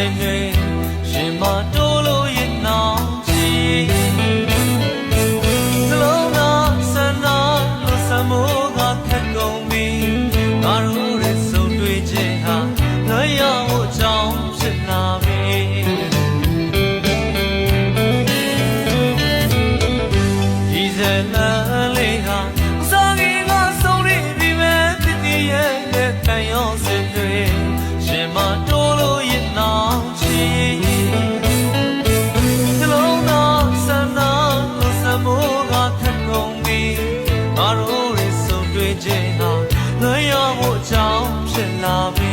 စဉ်တွေရှင်မတိုးလို့ရင်နောင်ချီစလုံးသာဆန္ဒလို့စမိုးကခက်ကုန်ပြီငါတို့ရဲ့ဆုံတွေ့ခြင်းဟာလွှဲရဖို့အကြောင်းဖြစ်လာပြီဒီဇလန်လေးဟာစောကြီးကဆုံးနေပြီမဲ့တည်တည်ရဲ့ခံရောစဉ်တွေရှင်မတိုးလို့ရင်နောင်ချီစလုံးသာဆန္ဒလို့စမိုးကခက်ကုန်ပြီငါတို့ရဲ့ဆုံတွေ့ခြင်းဟာလွှဲရဖို့အကြောင်းဖြစ်လာပြီ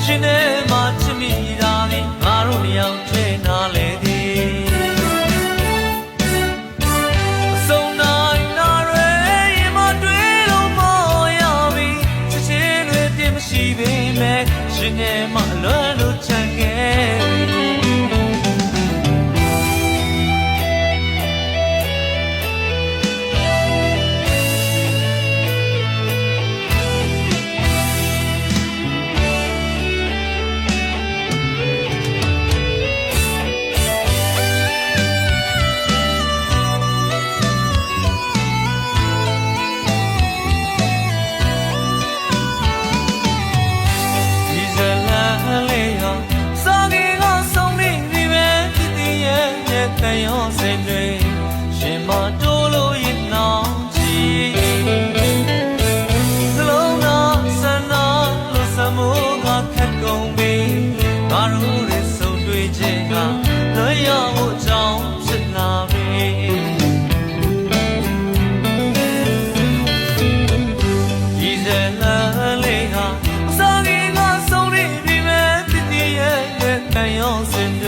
ရှင်နဲ့မှချစ်မိတာလေငါတို့နှစ်ယောက်ထဲနားလေသည်အစုံနိုင်နာရဲရင်မတွေ့လို့မောရပြီချစ်ချင်းတွေပြည့်မရှိပေမဲ့ရှင်နဲ့မှအလွန်လို့ချန်ခဲ့ခံရောစဉ်တွေရှင်မတိုးလို့ရင်နောင်ချီစလုံးသာဆန္ဒလို့စမိုးကခက်ကုန်ပြီငါတို့ရဲ့ဆုံတွေ့ခြင်းကလွှဲရဖို့အကြောင်းဖြစ်လာပြီဒီဇလန်လေးဟာအစားကြီးကဆုံးနေပြီမဲ့တည်တည်ရဲ့ခံရောစဉ်